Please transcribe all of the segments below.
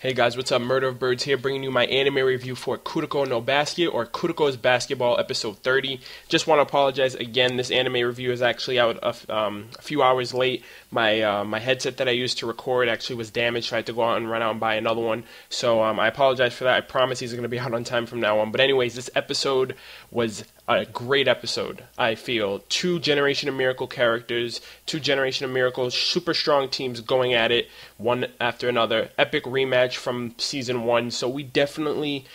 Hey guys, what's up? Murder of Birds here, bringing you my anime review for Kuroko no Basket, or Kuroko's Basketball, episode 30. Just want to apologize again. This anime review is actually out a few hours late. My headset that I used to record actually was damaged, so I had to go out and buy another one. So I apologize for that. I promise these are going to be out on time from now on. But anyways, this episode was a great episode, I feel. Two Generation of Miracle characters, two Generation of Miracle super strong teams going at it, one after another. Epic rematch from Season 1, so we definitely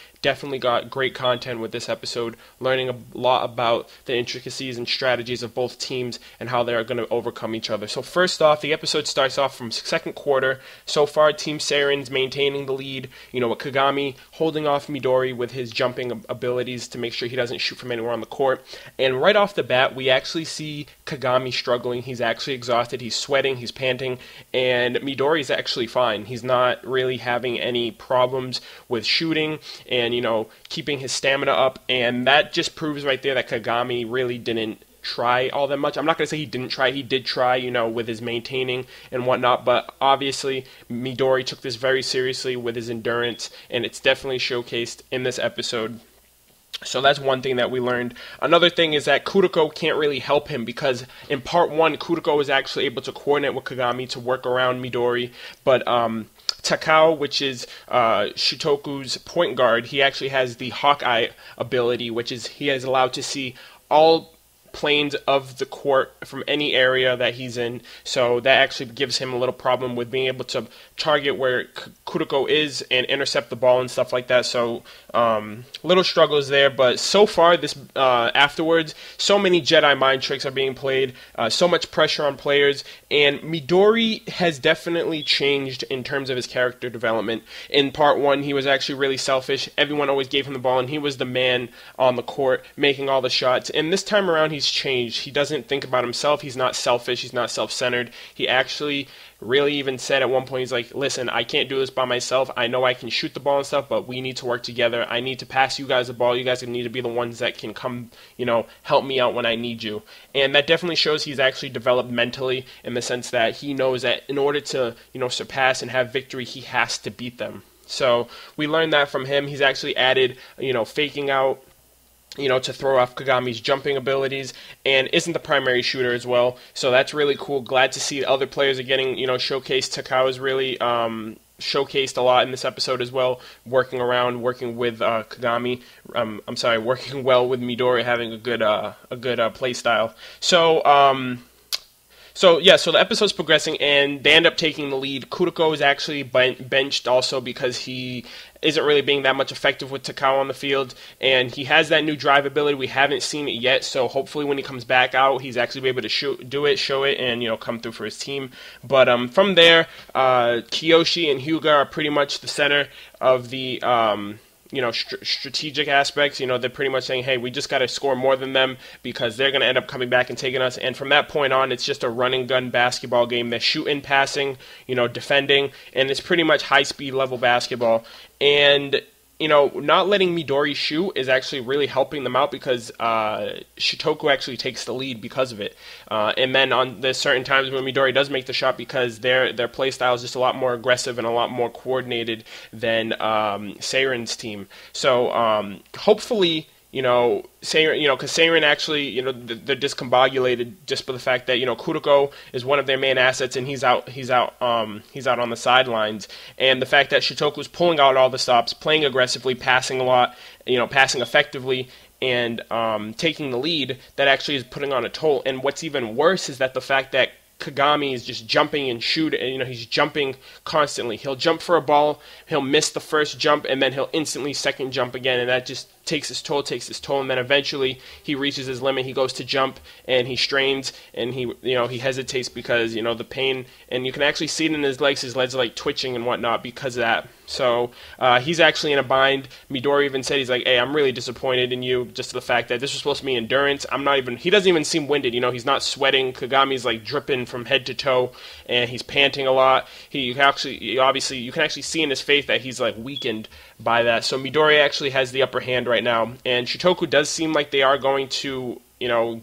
got great content with this episode, learning a lot about the intricacies and strategies of both teams and how they're going to overcome each other. So first off, the episode starts off from second quarter. So far, Team Seirin's maintaining the lead, with Kagame holding off Midori with his jumping abilities to make sure he doesn't shoot from anywhere on the court. And right off the bat, we actually see Kagame struggling. He's actually exhausted, he's sweating, he's panting, and Midori's actually fine. He's not really having any problems with shooting and keeping his stamina up, and that just proves right there that Kagame really didn't try all that much. I'm not going to say he didn't try. He did try, with his maintaining and whatnot, but obviously Midori took this very seriously with his endurance, and it's definitely showcased in this episode. So that's one thing that we learned. Another thing is that Kuroko can't really help him because in part 1, Kuroko was actually able to coordinate with Kagame to work around Midori, but Takao, which is Shutoku's point guard, he actually has the Hawkeye ability, which is he is allowed to see all planes of the court from any area that he's in, so that actually gives him a little problem with being able to target where Kuroko is and intercept the ball and stuff like that. So little struggles there, but so far this afterwards, so many Jedi mind tricks are being played, so much pressure on players, and Midori has definitely changed in terms of his character development. In part 1, he was actually really selfish. Everyone always gave him the ball and he was the man on the court making all the shots, and this time around he's changed. He doesn't think about himself. He's not selfish. He's not self-centered. He actually really even said at one point, he's like, listen, I can't do this by myself. I know I can shoot the ball and stuff, but we need to work together. I need to pass you guys the ball. You guys need to be the ones that can come, help me out when I need you. And that definitely shows he's actually developed mentally in the sense that he knows that in order to, surpass and have victory, he has to beat them. So we learned that from him. He's actually added, faking out, to throw off Kagame's jumping abilities, and isn't the primary shooter as well. So that's really cool. Glad to see other players are getting, showcased. Takao is really showcased a lot in this episode as well, working with Kagame. Working well with Midori, having a good play style. So the episode's progressing, and they end up taking the lead. Kuroko is actually benched also because he isn't really being that much effective with Takao on the field, and he has that new drive ability. We haven't seen it yet, so hopefully when he comes back out, he's actually be able to show it, and come through for his team. But from there, Kiyoshi and Hyuga are pretty much the center of the strategic aspects. They're pretty much saying, hey, we just got to score more than them because they're going to end up coming back and taking us. And from that point on, it's just a run and gun basketball game. They're shooting, passing, defending, and it's pretty much high speed level basketball. And not letting Midori shoot is actually really helping them out because Shutoku actually takes the lead because of it. And then on there's certain times when Midori does make the shot because their play style is just a lot more aggressive and a lot more coordinated than Seirin's team. So hopefully, Seirin, because Seirin actually, they're discombobulated just for the fact that, Kuroko is one of their main assets and he's out on the sidelines. And the fact that Shutoku's pulling out all the stops, playing aggressively, passing a lot, passing effectively, and taking the lead, that actually is putting on a toll. And what's even worse is that the fact that Kagame is just jumping and shooting, he's jumping constantly. He'll jump for a ball, he'll miss the first jump, and then he'll instantly second jump again, and that just takes his toll, and then eventually he reaches his limit. He goes to jump, and he strains, and he hesitates because, the pain, and you can actually see it in his legs are like twitching and whatnot because of that. So he's actually in a bind. Midori even said, he's like, hey, I'm really disappointed in you, just to the fact that this was supposed to be endurance. He doesn't even seem winded, he's not sweating. Kagame's like dripping from head to toe, and he's panting a lot. You can actually see in his face that he's like weakened by that. So Midori actually has the upper hand right now, and Shutoku does seem like they are going to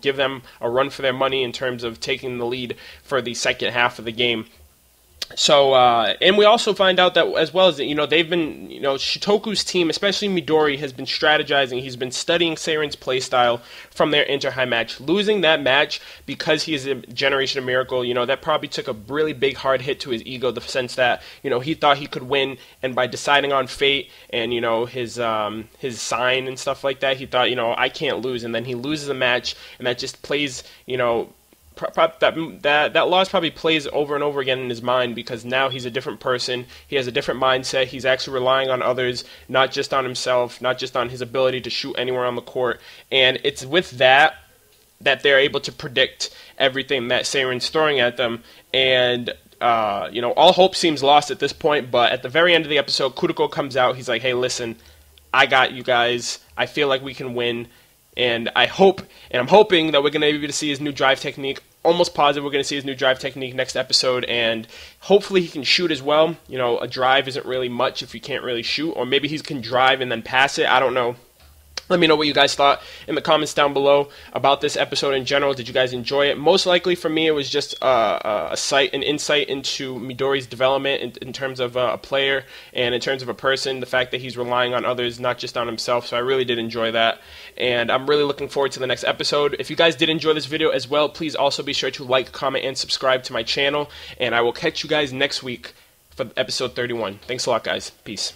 give them a run for their money in terms of taking the lead for the second half of the game. So, and we also find out that as well as, they've been, Shutoku's team, especially Midori, has been strategizing. He's been studying Seirin's playstyle from their inter-high match. Losing that match because he is a Generation of Miracle, that probably took a really big hard hit to his ego, the sense that, he thought he could win, and by deciding on fate and, his sign and stuff like that, he thought, I can't lose, and then he loses a match, and that just plays, that loss probably plays over and over again in his mind, because now he's a different person. He has a different mindset. He's actually relying on others, not just on himself, not just on his ability to shoot anywhere on the court. And it's with that they're able to predict everything that Seirin's throwing at them. And all hope seems lost at this point. But at the very end of the episode, Kuroko comes out. He's like, "Hey, listen, I got you guys. I feel like we can win." And I'm hoping that we're going to be able to see his new drive technique. Almost positive we're going to see his new drive technique next episode, and hopefully he can shoot as well. A drive isn't really much if you can't really shoot, or maybe he can drive and then pass it. I don't know. Let me know what you guys thought in the comments down below about this episode in general. Did you guys enjoy it? Most likely for me, it was just an insight into Midori's development in terms of a player and in terms of a person. The fact that he's relying on others, not just on himself. So I really did enjoy that. And I'm really looking forward to the next episode. If you guys did enjoy this video as well, please also be sure to like, comment, and subscribe to my channel. And I will catch you guys next week for episode 31. Thanks a lot, guys. Peace.